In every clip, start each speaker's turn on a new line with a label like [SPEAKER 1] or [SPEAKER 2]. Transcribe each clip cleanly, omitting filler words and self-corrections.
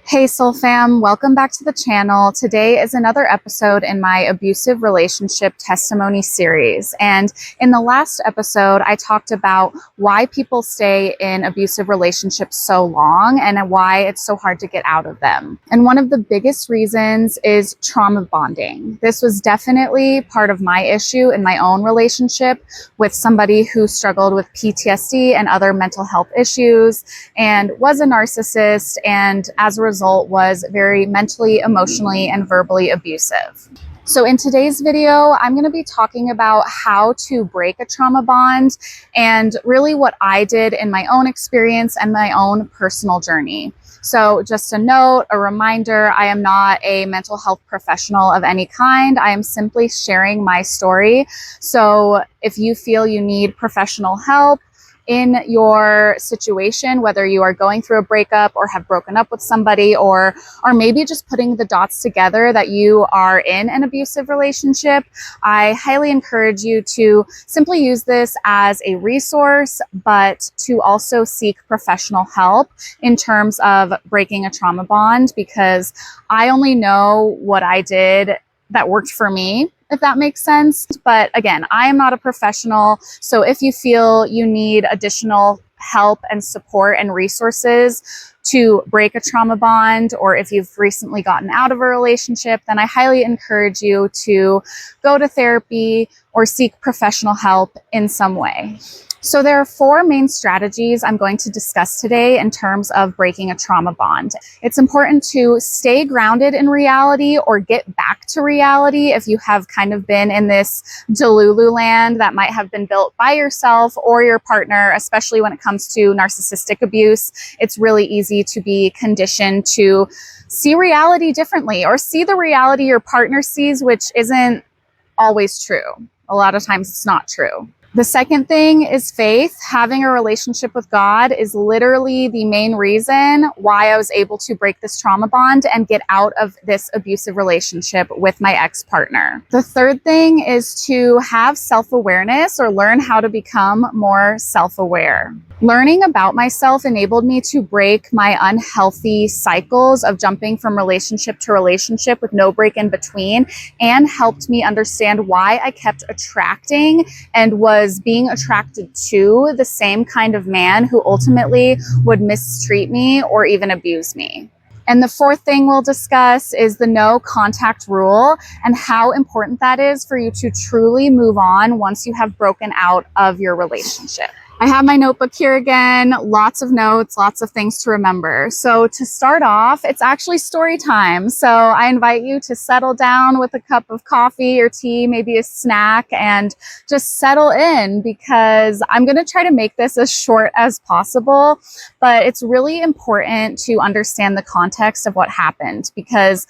[SPEAKER 1] Hey Soul Fam, welcome back to the channel. Today is another episode in my abusive relationship testimony series. And in the last episode, I talked about why people stay in abusive relationships so long and why it's so hard to get out of them. And one of the biggest reasons is trauma bonding. This was definitely part of my issue in my own relationship with somebody who struggled with PTSD and other mental health issues and was a narcissist, and as a result was very mentally, emotionally, and verbally abusive. So in today's video, I'm going to be talking about how to break a trauma bond and really what I did in my own experience and my own personal journey. So just a note, a reminder, I am not a mental health professional of any kind. I am simply sharing my story. So if you feel you need professional help in your situation, whether you are going through a breakup or have broken up with somebody, or maybe just putting the dots together that you are in an abusive relationship, I highly encourage you to simply use this as a resource, but to also seek professional help in terms of breaking a trauma bond, because I only know what I did that worked for me, if that makes sense. But again, I am not a professional. So if you feel you need additional help and support and resources to break a trauma bond, or if you've recently gotten out of a relationship, then I highly encourage you to go to therapy or seek professional help in some way. So there are 4 main strategies I'm going to discuss today in terms of breaking a trauma bond. It's important to stay grounded in reality or get back to reality if you have kind of been in this Delulu land that might have been built by yourself or your partner, especially when it comes to narcissistic abuse. It's really easy to be conditioned to see reality differently or see the reality your partner sees, which isn't always true. A lot of times it's not true. The second thing is faith. Having a relationship with God is literally the main reason why I was able to break this trauma bond and get out of this abusive relationship with my ex-partner. The third thing is to have self-awareness or learn how to become more self-aware. Learning about myself enabled me to break my unhealthy cycles of jumping from relationship to relationship with no break in between, and helped me understand why I kept attracting and was being attracted to the same kind of man who ultimately would mistreat me or even abuse me. And the fourth thing we'll discuss is the no contact rule and how important that is for you to truly move on once you have broken out of your relationship. I have my notebook here again, lots of notes, lots of things to remember. So to start off, it's actually story time. So I invite you to settle down with a cup of coffee or tea, maybe a snack, and just settle in, because I'm going to try to make this as short as possible, but it's really important to understand the context of what happened, because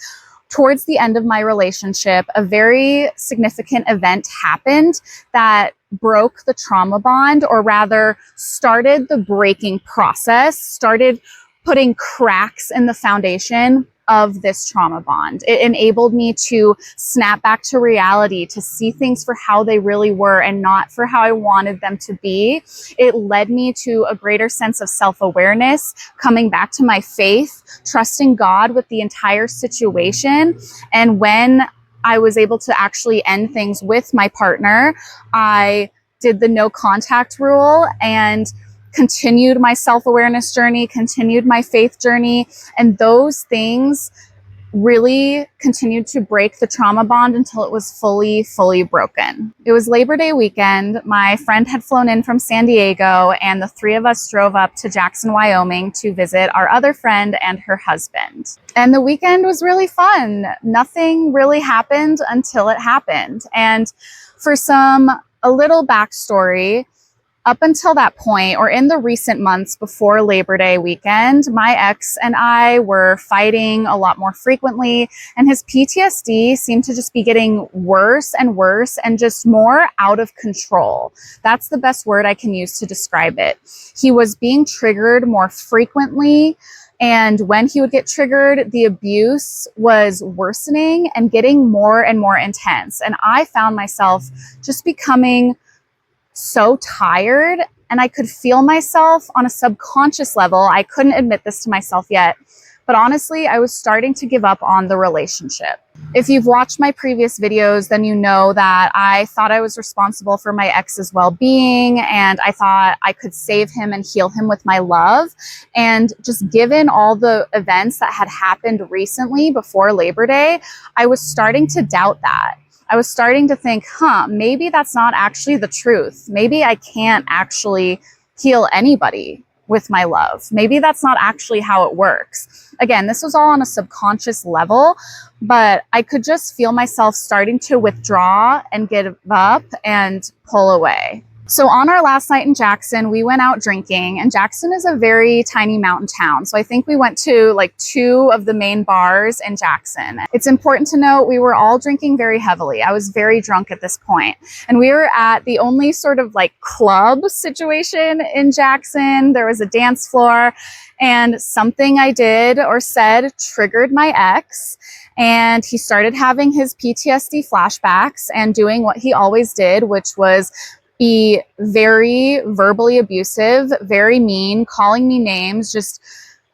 [SPEAKER 1] towards the end of my relationship, a very significant event happened that broke the trauma bond, or rather started the breaking process, started putting cracks in the foundation of this trauma bond. It enabled me to snap back to reality, to see things for how they really were and not for how I wanted them to be. It led me to a greater sense of self-awareness, coming back to my faith, trusting God with the entire situation. And when I was able to actually end things with my partner, I did the no contact rule and continued my self-awareness journey, continued my faith journey, and those things really continued to break the trauma bond until it was fully broken. It was Labor Day weekend. My friend had flown in from San Diego, and the 3 of us drove up to Jackson, Wyoming to visit our other friend and her husband. And the weekend was really fun. Nothing really happened until it happened. And for a little backstory, up until that point, or in the recent months before Labor Day weekend, my ex and I were fighting a lot more frequently, and his PTSD seemed to just be getting worse and worse and just more out of control. That's the best word I can use to describe it. He was being triggered more frequently, and when he would get triggered, the abuse was worsening and getting more and more intense. And I found myself just becoming so tired, and I could feel myself on a subconscious level. I couldn't admit this to myself yet, But honestly, I was starting to give up on the relationship. If you've watched my previous videos, then you know that I thought I was responsible for my ex's well-being, and I thought I could save him and heal him with my love. And just given all the events that had happened recently before Labor Day, I was starting to doubt that. I was starting to think, maybe that's not actually the truth. Maybe I can't actually heal anybody with my love. Maybe that's not actually how it works. Again, this was all on a subconscious level, but I could just feel myself starting to withdraw and give up and pull away. So on our last night in Jackson, we went out drinking, and Jackson is a very tiny mountain town. So I think we went to like 2 of the main bars in Jackson. It's important to note we were all drinking very heavily. I was very drunk at this point, and we were at the only sort of like club situation in Jackson. There was a dance floor, and something I did or said triggered my ex. And he started having his PTSD flashbacks and doing what he always did, which was be very verbally abusive, very mean, calling me names, just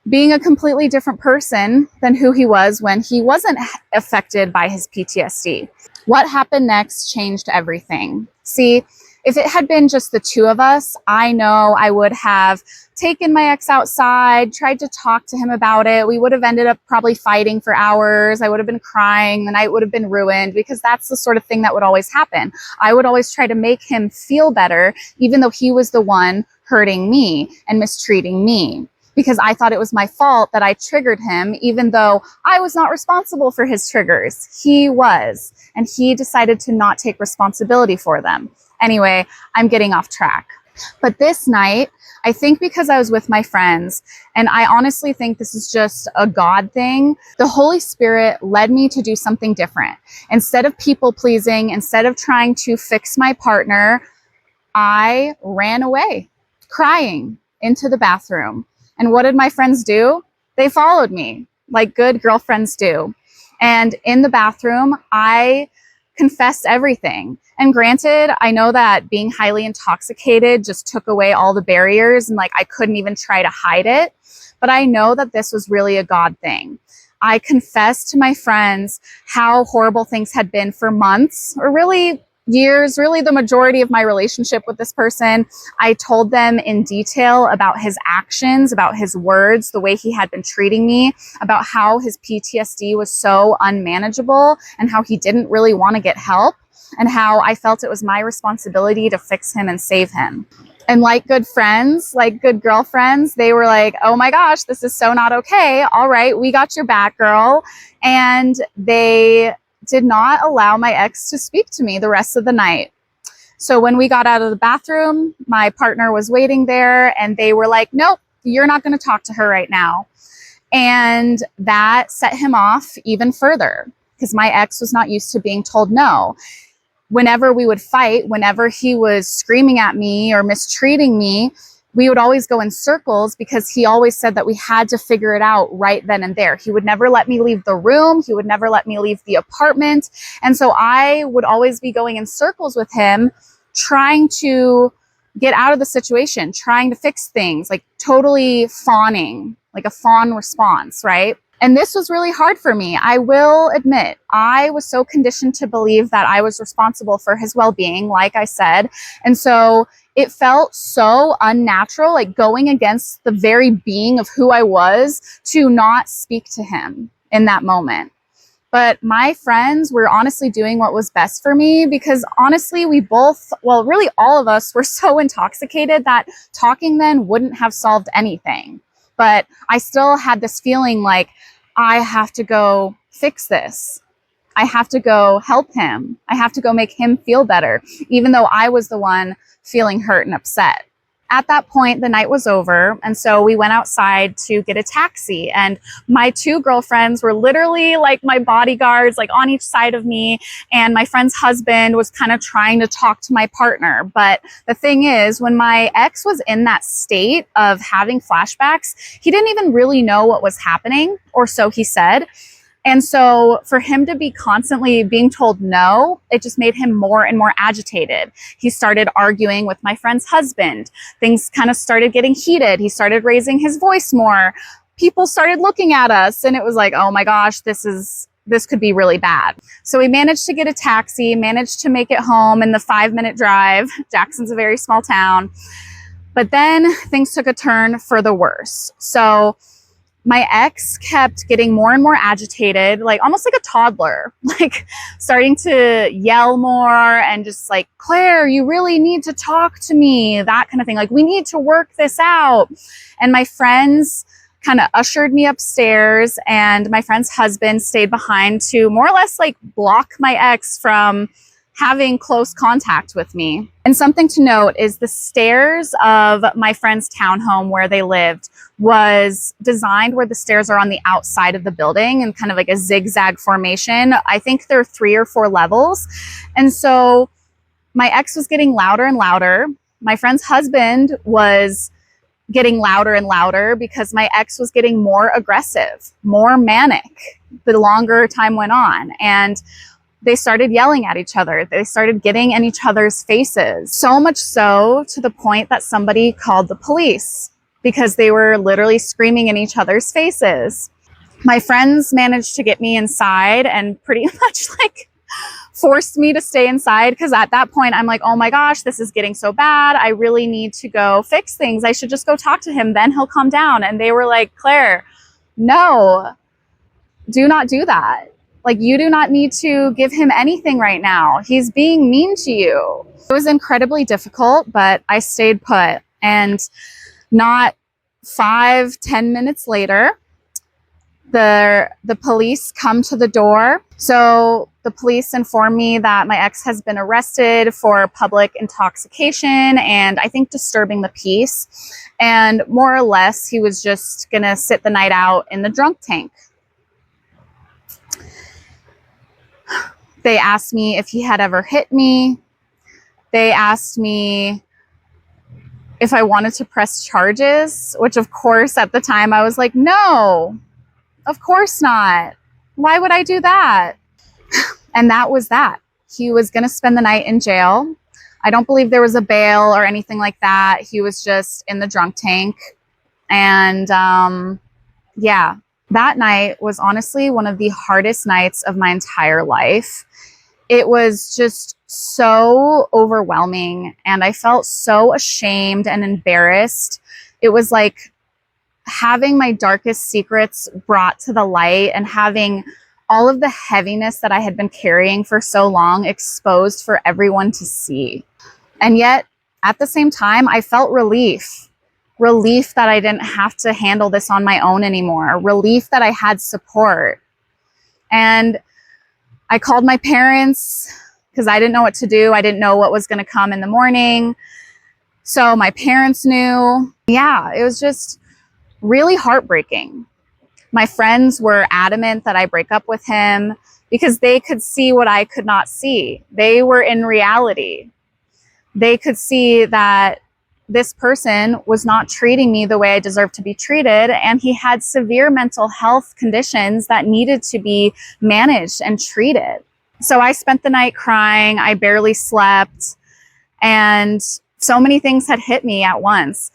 [SPEAKER 1] being a completely different person than who he was when he wasn't affected by his PTSD. What happened next changed everything. See, if it had been just the 2 of us, I know I would have taken my ex outside, tried to talk to him about it. We would have ended up probably fighting for hours. I would have been crying. The night would have been ruined, because that's the sort of thing that would always happen. I would always try to make him feel better, even though he was the one hurting me and mistreating me, because I thought it was my fault that I triggered him, even though I was not responsible for his triggers. He was, and he decided to not take responsibility for them. Anyway, I'm getting off track. But this night, I think because I was with my friends, and I honestly think this is just a God thing, the Holy Spirit led me to do something different. Instead of people pleasing, instead of trying to fix my partner, I ran away, crying, into the bathroom. And what did my friends do? They followed me, like good girlfriends do. And in the bathroom, I confessed everything. And granted, I know that being highly intoxicated just took away all the barriers, and like I couldn't even try to hide it. But I know that this was really a God thing. I confessed to my friends how horrible things had been for months, or really years, really the majority of my relationship with this person. I told them in detail about his actions, about his words, the way he had been treating me, about how his PTSD was so unmanageable and how he didn't really want to get help, and how I felt it was my responsibility to fix him and save him. And like good friends, like good girlfriends, they were like, oh my gosh, this is so not okay. All right, we got your back, girl. And they did not allow my ex to speak to me the rest of the night. So when we got out of the bathroom, my partner was waiting there, and they were like, nope, you're not going to talk to her right now. And that set him off even further, because my ex was not used to being told no. Whenever we would fight, whenever he was screaming at me or mistreating me, we would always go in circles, because he always said that we had to figure it out right then and there. He would never let me leave the room. He would never let me leave the apartment. And so I would always be going in circles with him, trying to get out of the situation, trying to fix things, like totally fawning, like a fawn response, right? And this was really hard for me. I will admit, I was so conditioned to believe that I was responsible for his well-being, like I said. And so it felt so unnatural, like going against the very being of who I was, to not speak to him in that moment. But my friends were honestly doing what was best for me, because honestly, we both, well, really all of us were so intoxicated that talking then wouldn't have solved anything. But I still had this feeling like, I have to go fix this. I have to go help him. I have to go make him feel better, even though I was the one feeling hurt and upset. At that point, the night was over, and so we went outside to get a taxi, and my 2 girlfriends were literally like my bodyguards, like on each side of me, and my friend's husband was kind of trying to talk to my partner. But the thing is, when my ex was in that state of having flashbacks, he didn't even really know what was happening, or so he said. And so for him to be constantly being told no, it just made him more and more agitated. He started arguing with my friend's husband. Things kind of started getting heated. He started raising his voice more. people started looking at us, and it was like, oh my gosh, this could be really bad. So we managed to get a taxi, managed to make it home in the 5-minute drive. Jackson's a very small town. But then things took a turn for the worse. So my ex kept getting more and more agitated, like almost like a toddler, like starting to yell more and just like, Claire, you really need to talk to me, that kind of thing. Like, we need to work this out. And my friends kind of ushered me upstairs, and my friend's husband stayed behind to more or less like block my ex from having close contact with me. And something to note is the stairs of my friend's townhome where they lived was designed where the stairs are on the outside of the building and kind of like a zigzag formation. I think there are 3 or 4 levels. And so my ex was getting louder and louder. My friend's husband was getting louder and louder because my ex was getting more aggressive, more manic the longer time went on. And they started yelling at each other. They started getting in each other's faces. So much so to the point that somebody called the police because they were literally screaming in each other's faces. My friends managed to get me inside and pretty much like forced me to stay inside, because at that point I'm like, oh my gosh, this is getting so bad. I really need to go fix things. I should just go talk to him. Then he'll calm down. And they were like, Claire, no, do not do that. Like, you do not need to give him anything right now. He's being mean to you. It was incredibly difficult, but I stayed put. And not 5-10 minutes later, the police come to the door. So the police inform me that my ex has been arrested for public intoxication and I think disturbing the peace. And more or less, he was just gonna sit the night out in the drunk tank. They asked me if he had ever hit me. They asked me if I wanted to press charges, which of course at the time I was like, no, of course not. Why would I do that? And that was that. He was going to spend the night in jail. I don't believe there was a bail or anything like that. He was just in the drunk tank. And yeah, that night was honestly one of the hardest nights of my entire life. It was just so overwhelming, and I felt so ashamed and embarrassed. It was like having my darkest secrets brought to the light and having all of the heaviness that I had been carrying for so long exposed for everyone to see. And yet, at the same time, I felt relief that I didn't have to handle this on my own anymore, relief that I had support. And I called my parents because I didn't know what to do. I didn't know what was going to come in the morning. So my parents knew. Yeah, it was just really heartbreaking. My friends were adamant that I break up with him because they could see what I could not see. They were in reality. They could see that this person was not treating me the way I deserved to be treated, and he had severe mental health conditions that needed to be managed and treated. So I spent the night crying. I barely slept, and so many things had hit me at once.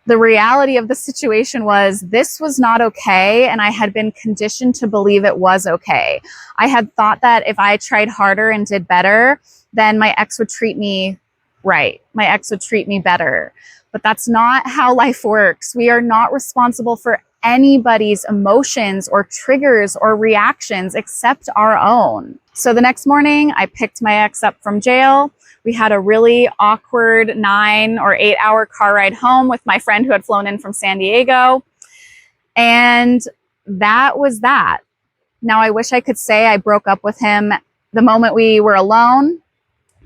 [SPEAKER 1] The reality of the situation was this was not okay, and I had been conditioned to believe it was okay. I had thought that if I tried harder and did better, then my ex would treat me right. My ex would treat me better. But that's not how life works. We are not responsible for anybody's emotions or triggers or reactions except our own. So the next morning, I picked my ex up from jail. We had a really awkward 9 or 8 hour car ride home with my friend who had flown in from San Diego. And that was that. Now, I wish I could say I broke up with him the moment we were alone,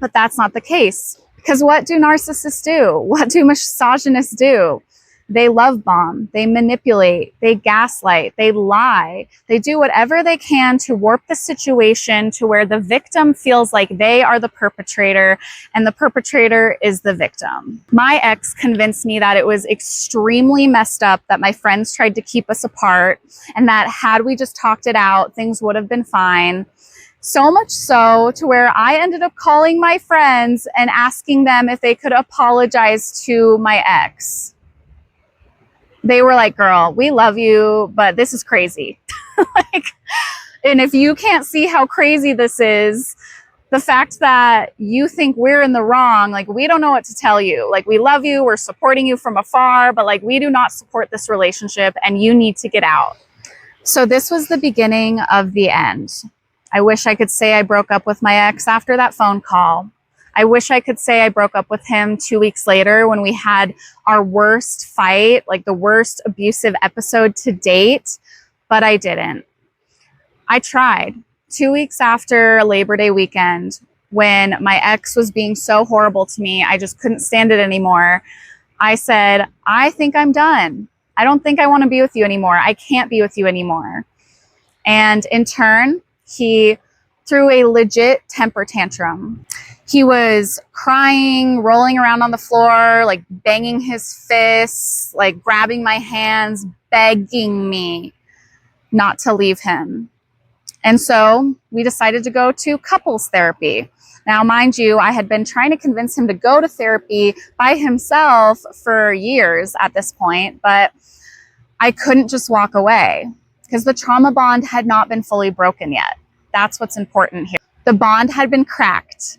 [SPEAKER 1] but that's not the case. Because what do narcissists do? What do misogynists do? They love bomb, they manipulate, they gaslight, they lie. They do whatever they can to warp the situation to where the victim feels like they are the perpetrator and the perpetrator is the victim. My ex convinced me that it was extremely messed up that my friends tried to keep us apart and that had we just talked it out, things would have been fine. So much so to where I ended up calling my friends and asking them if they could apologize to my ex. They were like, girl, we love you, but this is crazy. Like, and if you can't see how crazy this is, the fact that you think we're in the wrong, like, we don't know what to tell you. Like, we love you, we're supporting you from afar, but like, we do not support this relationship and you need to get out. So this was the beginning of the end. I wish I could say I broke up with my ex after that phone call. I wish I could say I broke up with him 2 weeks later when we had our worst fight, like the worst abusive episode to date, but I didn't. I tried. 2 weeks after Labor Day weekend, when my ex was being so horrible to me, I just couldn't stand it anymore. I said, I think I'm done. I don't think I want to be with you anymore. I can't be with you anymore. And in turn, he threw a legit temper tantrum. He was crying, rolling around on the floor, like banging his fists, like grabbing my hands, begging me not to leave him. And so we decided to go to couples therapy. Now, mind you, I had been trying to convince him to go to therapy by himself for years at this point, but I couldn't just walk away because the trauma bond had not been fully broken yet. That's what's important here. The bond had been cracked.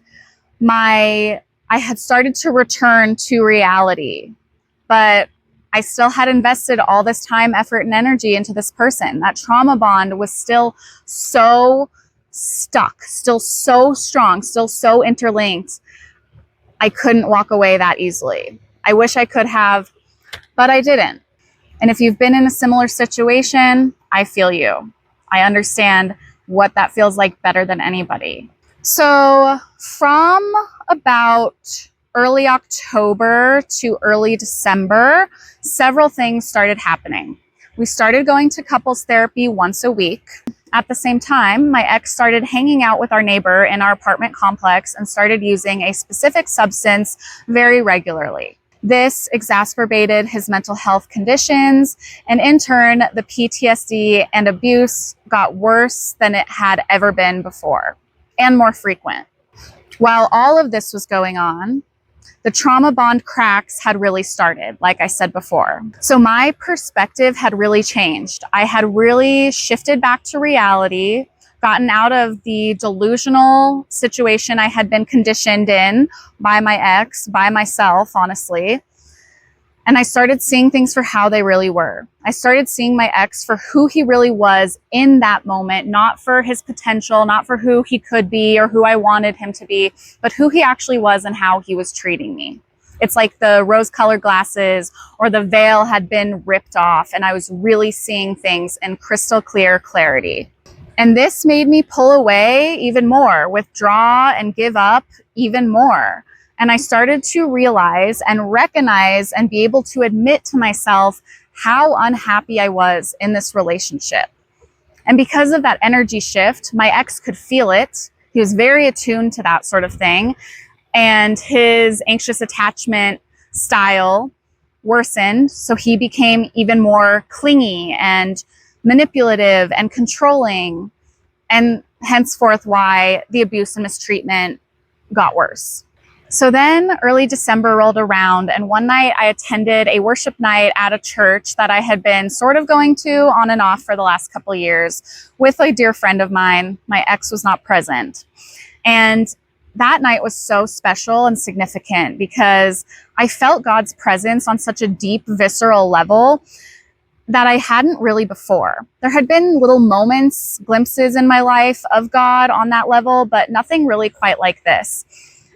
[SPEAKER 1] I had started to return to reality, but I still had invested all this time, effort, and energy into this person. That trauma bond was still so stuck, still so strong, still so interlinked. I couldn't walk away that easily. I wish I could have, but I didn't. And if you've been in a similar situation, I feel you. I understand what that feels like better than anybody. So from about early October to early December, several things started happening. We started going to couples therapy once a week. At the same time, my ex started hanging out with our neighbor in our apartment complex and started using a specific substance very regularly. This exacerbated his mental health conditions, and in turn, the PTSD and abuse got worse than it had ever been before, and more frequent. While all of this was going on, the trauma bond cracks had really started, like I said before. So my perspective had really changed. I had really shifted back to reality, gotten out of the delusional situation I had been conditioned in by my ex, by myself, honestly. And I started seeing things for how they really were. I started seeing my ex for who he really was in that moment, not for his potential, not for who he could be or who I wanted him to be, but who he actually was and how he was treating me. It's like the rose-colored glasses or the veil had been ripped off, and I was really seeing things in crystal clear clarity. And this made me pull away even more, withdraw and give up even more. And I started to realize and recognize and be able to admit to myself how unhappy I was in this relationship. And because of that energy shift, my ex could feel it. He was very attuned to that sort of thing. And his anxious attachment style worsened. So he became even more clingy and manipulative and controlling, and henceforth why the abuse and mistreatment got worse. So then early December rolled around, and one night I attended a worship night at a church that I had been sort of going to on and off for the last couple of years with a dear friend of mine. My ex was not present. And that night was so special and significant because I felt God's presence on such a deep, visceral level that I hadn't really before. There had been little moments, glimpses in my life of God on that level, but nothing really quite like this.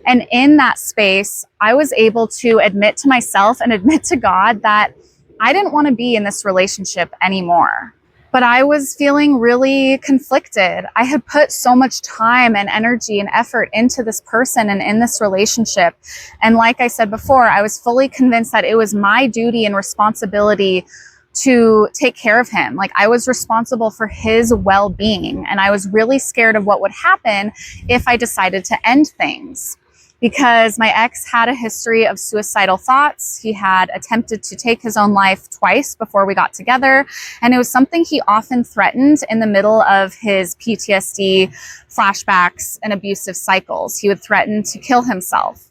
[SPEAKER 1] And in that space, I was able to admit to myself and admit to God that I didn't want to be in this relationship anymore. But I was feeling really conflicted. I had put so much time and energy and effort into this person and in this relationship. And like I said before, I was fully convinced that it was my duty and responsibility to take care of him. Like, I was responsible for his well-being. And I was really scared of what would happen if I decided to end things. Because my ex had a history of suicidal thoughts. He had attempted to take his own life twice before we got together. And it was something he often threatened in the middle of his PTSD flashbacks and abusive cycles. He would threaten to kill himself.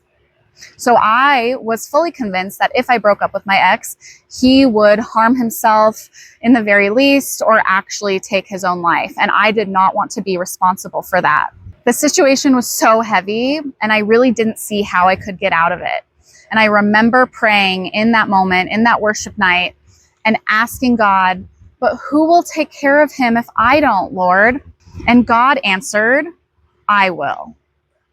[SPEAKER 1] So I was fully convinced that if I broke up with my ex, he would harm himself in the very least or actually take his own life. And I did not want to be responsible for that. The situation was so heavy and I really didn't see how I could get out of it. And I remember praying in that moment, in that worship night, and asking God, but who will take care of him if I don't, Lord? And God answered, I will.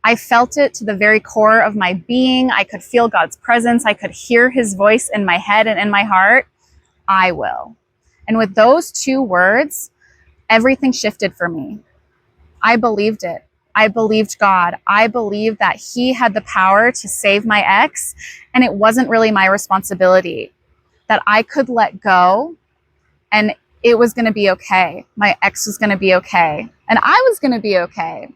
[SPEAKER 1] I felt it to the very core of my being. I could feel God's presence. I could hear his voice in my head and in my heart. I will. And with those two words, everything shifted for me. I believed it. I believed God. I believed that he had the power to save my ex, and it wasn't really my responsibility, that I could let go and it was going to be okay. My ex was going to be okay, and I was going to be okay.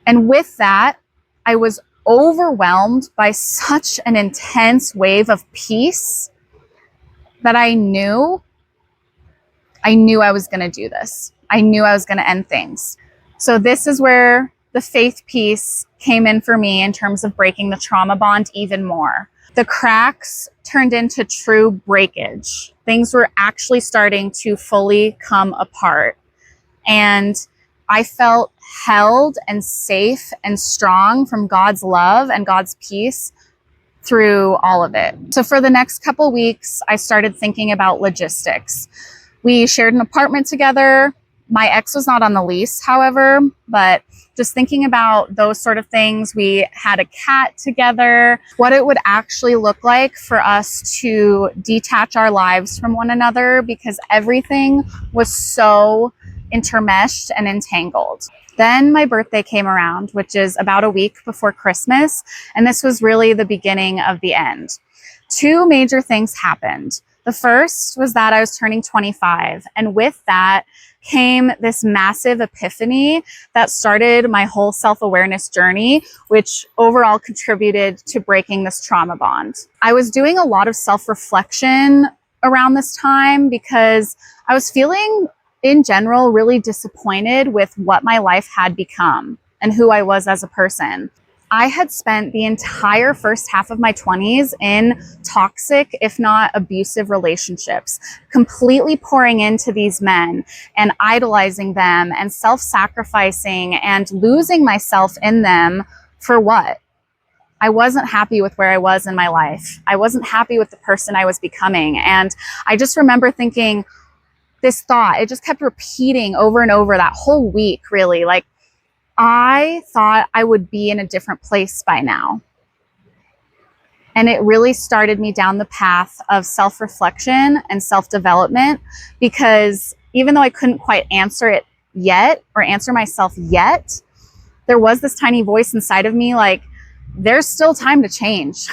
[SPEAKER 1] And with that, I was overwhelmed by such an intense wave of peace that I knew I was going to do this. I knew I was going to end things. So this is where the faith piece came in for me in terms of breaking the trauma bond even more. The cracks turned into true breakage. Things were actually starting to fully come apart. And I felt held and safe and strong from God's love and God's peace through all of it. So for the next couple weeks, I started thinking about logistics. We shared an apartment together. My ex was not on the lease, however, but just thinking about those sort of things. We had a cat together, what it would actually look like for us to detach our lives from one another, because everything was so intermeshed and entangled. Then my birthday came around, which is about a week before Christmas, and this was really the beginning of the end. Two major things happened. The first was that I was turning 25, and with that came this massive epiphany that started my whole self-awareness journey, which overall contributed to breaking this trauma bond. I was doing a lot of self-reflection around this time because I was feeling in general really disappointed with what my life had become and who I was as a person. I had spent the entire first half of my 20s in toxic, if not abusive relationships, completely pouring into these men and idolizing them and self-sacrificing and losing myself in them for what? I wasn't happy with where I was in my life. I wasn't happy with the person I was becoming. And I just remember thinking, this thought, it just kept repeating over and over that whole week, really. Like, I thought I would be in a different place by now. And it really started me down the path of self-reflection and self-development, because even though I couldn't quite answer it yet or answer myself yet, there was this tiny voice inside of me like, there's still time to change.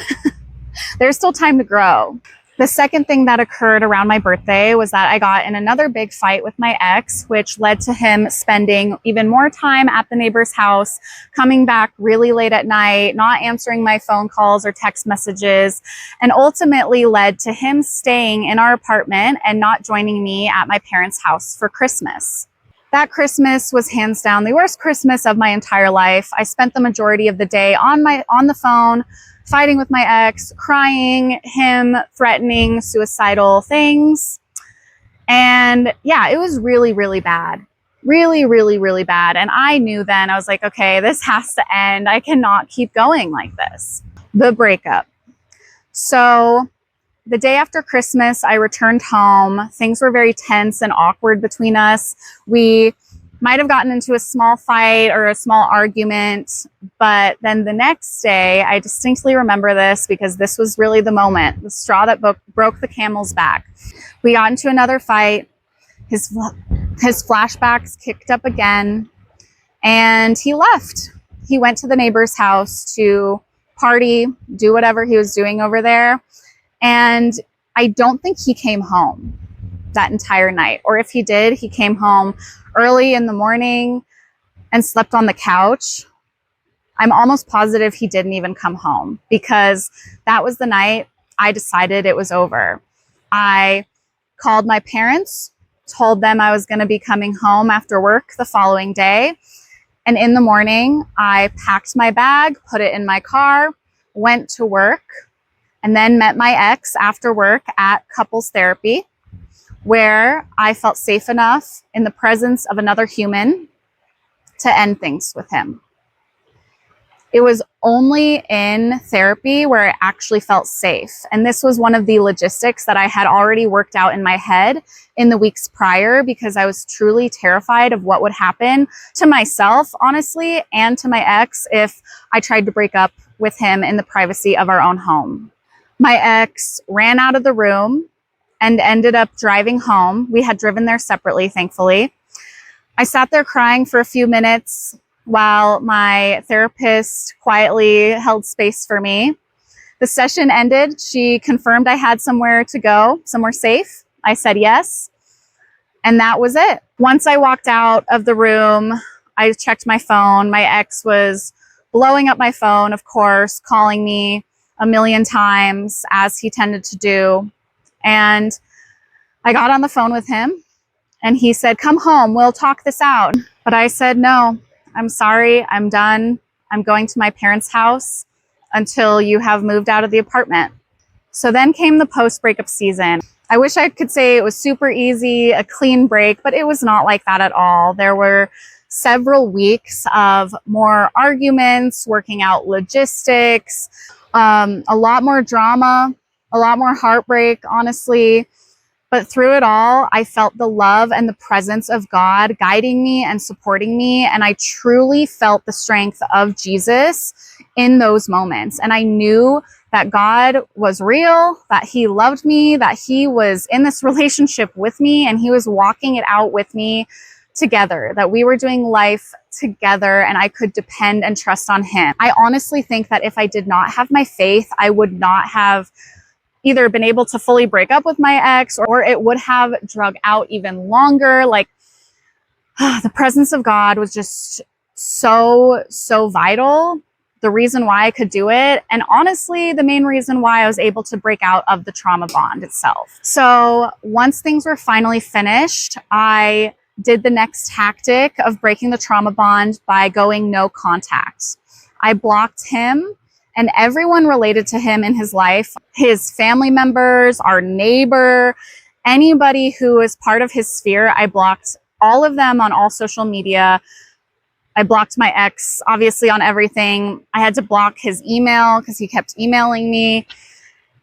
[SPEAKER 1] There's still time to grow. The second thing that occurred around my birthday was that I got in another big fight with my ex, which led to him spending even more time at the neighbor's house, coming back really late at night, not answering my phone calls or text messages, and ultimately led to him staying in our apartment and not joining me at my parents' house for Christmas. That Christmas was hands down the worst Christmas of my entire life. I spent the majority of the day on the phone, fighting with my ex, crying, him threatening suicidal things. And yeah, it was really, really bad. Really, really, really bad. And I knew then, I was like, okay, this has to end. I cannot keep going like this. The breakup. So the day after Christmas, I returned home. Things were very tense and awkward between us. We might have gotten into a small fight or a small argument, but then the next day, I distinctly remember this because this was really the moment, the straw that broke the camel's back. We got into another fight. His flashbacks kicked up again, and he left. He went to the neighbor's house to party, do whatever he was doing over there, and I don't think he came home that entire night. Or if he did, he came home early in the morning and slept on the couch. I'm almost positive he didn't even come home, because that was the night I decided it was over. I called my parents, told them I was going to be coming home after work the following day. And in the morning, I packed my bag, put it in my car, went to work, and then met my ex after work at couples therapy, where I felt safe enough in the presence of another human to end things with him. It was only in therapy where I actually felt safe. And this was one of the logistics that I had already worked out in my head in the weeks prior, because I was truly terrified of what would happen to myself, honestly, and to my ex if I tried to break up with him in the privacy of our own home. My ex ran out of the room and ended up driving home. We had driven there separately, thankfully. I sat there crying for a few minutes while my therapist quietly held space for me. The session ended. She confirmed I had somewhere to go, somewhere safe. I said yes. And that was it. Once I walked out of the room, I checked my phone. My ex was blowing up my phone, of course, calling me a million times, as he tended to do. And I got on the phone with him and he said, "Come home, we'll talk this out." But I said, "No, I'm sorry, I'm done. I'm going to my parents' house until you have moved out of the apartment." So then came the post-breakup season. I wish I could say it was super easy, a clean break, but it was not like that at all. There were several weeks of more arguments, working out logistics, a lot more drama, a lot more heartbreak, honestly. But through it all, I felt the love and the presence of God guiding me and supporting me. And I truly felt the strength of Jesus in those moments. And I knew that God was real, that he loved me, that he was in this relationship with me, and he was walking it out with me together, that we were doing life together and I could depend and trust on him. I honestly think that if I did not have my faith, I would not have either been able to fully break up with my ex, or it would have drug out even longer. Like, the presence of God was just so vital. The reason why I could do it, and honestly, the main reason why I was able to break out of the trauma bond itself. So once things were finally finished, I did the next tactic of breaking the trauma bond by going no contact. I blocked him and everyone related to him in his life, his family members, our neighbor, anybody who was part of his sphere. I blocked all of them on all social media. I blocked my ex, obviously, on everything. I had to block his email because he kept emailing me.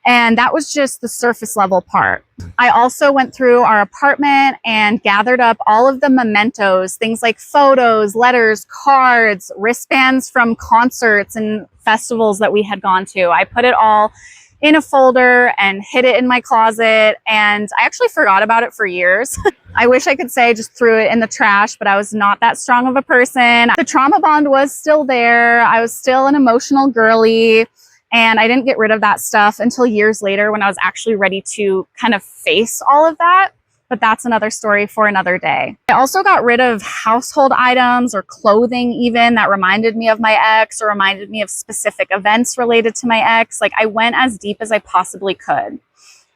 [SPEAKER 1] And that was just the surface level part. I also went through our apartment and gathered up all of the mementos, things like photos, letters, cards, wristbands from concerts and festivals that we had gone to. I put it all in a folder and hid it in my closet, and I actually forgot about it for years. I wish I could say I just threw it in the trash, but I was not that strong of a person. The trauma bond was still there. I was still an emotional girly. And I didn't get rid of that stuff until years later when I was actually ready to kind of face all of that. But that's another story for another day. I also got rid of household items or clothing even that reminded me of my ex or reminded me of specific events related to my ex. Like, I went as deep as I possibly could.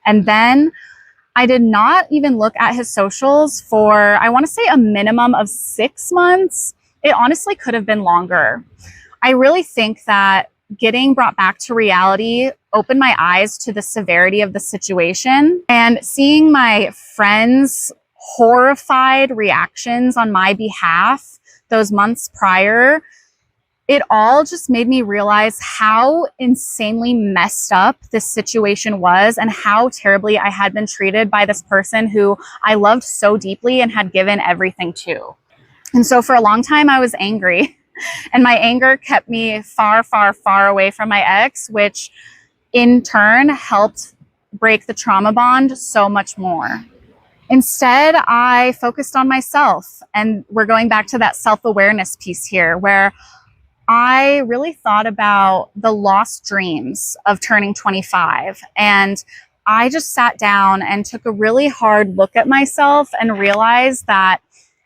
[SPEAKER 1] And then I did not even look at his socials for, I want to say, a minimum of 6 months. It honestly could have been longer. I really think that getting brought back to reality opened my eyes to the severity of the situation, and seeing my friends' horrified reactions on my behalf those months prior, it all just made me realize how insanely messed up this situation was and how terribly I had been treated by this person who I loved so deeply and had given everything to. And so for a long time, I was angry. And my anger kept me far, far, far away from my ex, which in turn helped break the trauma bond so much more. Instead, I focused on myself. And we're going back to that self-awareness piece here, where I really thought about the lost dreams of turning 25. And I just sat down and took a really hard look at myself and realized that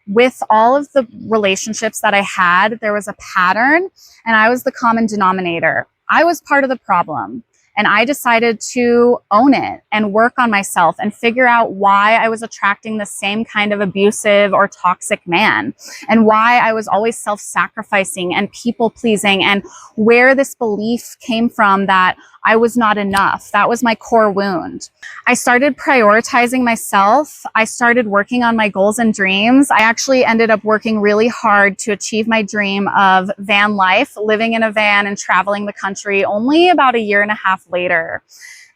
[SPEAKER 1] with all of the relationships that I had, there was a pattern, and I was the common denominator. I was part of the problem. And I decided to own it and work on myself and figure out why I was attracting the same kind of abusive or toxic man, and why I was always self-sacrificing and people-pleasing, and where this belief came from that I was not enough. That was my core wound. I started prioritizing myself. I started working on my goals and dreams. I actually ended up working really hard to achieve my dream of van life, living in a van and traveling the country, only about a year and a half later.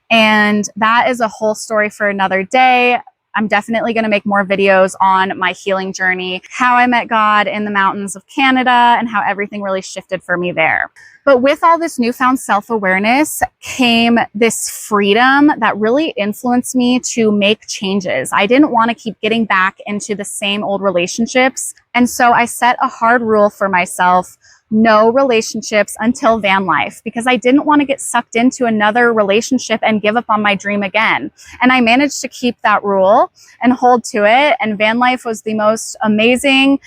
[SPEAKER 1] And that is a whole story for another day. I'm definitely going to make more videos on my healing journey, how I met God in the mountains of Canada, and how everything really shifted for me there. But with all this newfound self-awareness came this freedom that really influenced me to make changes. I didn't want to keep getting back into the same old relationships. And so I set a hard rule for myself: no relationships until van life, because I didn't want to get sucked into another relationship and give up on my dream again. And I managed to keep that rule and hold to it. And van life was the most amazing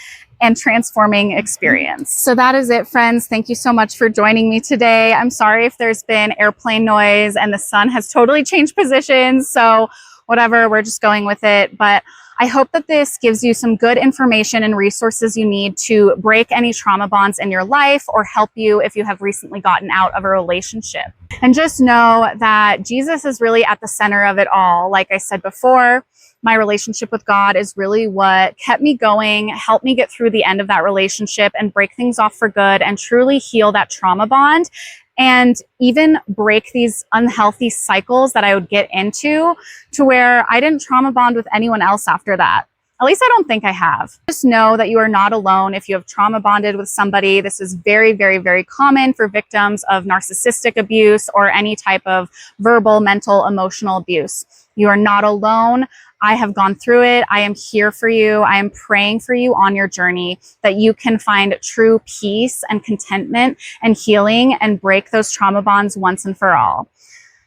[SPEAKER 1] and transforming experience. So that is it, friends. Thank you so much for joining me today. I'm sorry if there's been airplane noise and the sun has totally changed positions. So whatever, we're just going with it. But I hope that this gives you some good information and resources you need to break any trauma bonds in your life, or help you if you have recently gotten out of a relationship. And just know that Jesus is really at the center of it all. Like I said before, my relationship with God is really what kept me going, helped me get through the end of that relationship and break things off for good and truly heal that trauma bond, and even break these unhealthy cycles that I would get into, to where I didn't trauma bond with anyone else after that. At least I don't think I have. Just know that you are not alone if you have trauma bonded with somebody. This is very, very, very common for victims of narcissistic abuse or any type of verbal, mental, emotional abuse. You are not alone. I have gone through it. I am here for you. I am praying for you on your journey, that you can find true peace and contentment and healing and break those trauma bonds once and for all.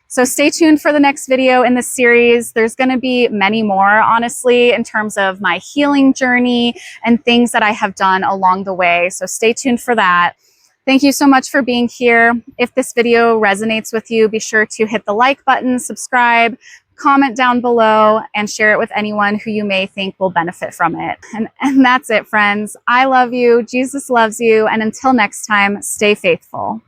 [SPEAKER 1] So stay tuned for the next video in this series. There's going to be many more, honestly, in terms of my healing journey and things that I have done along the way. So stay tuned for that. Thank you so much for being here. If this video resonates with you, be sure to hit the like button, subscribe, comment down below, and share it with anyone who you may think will benefit from it. And that's it, friends. I love you. Jesus loves you. And until next time, stay faithful.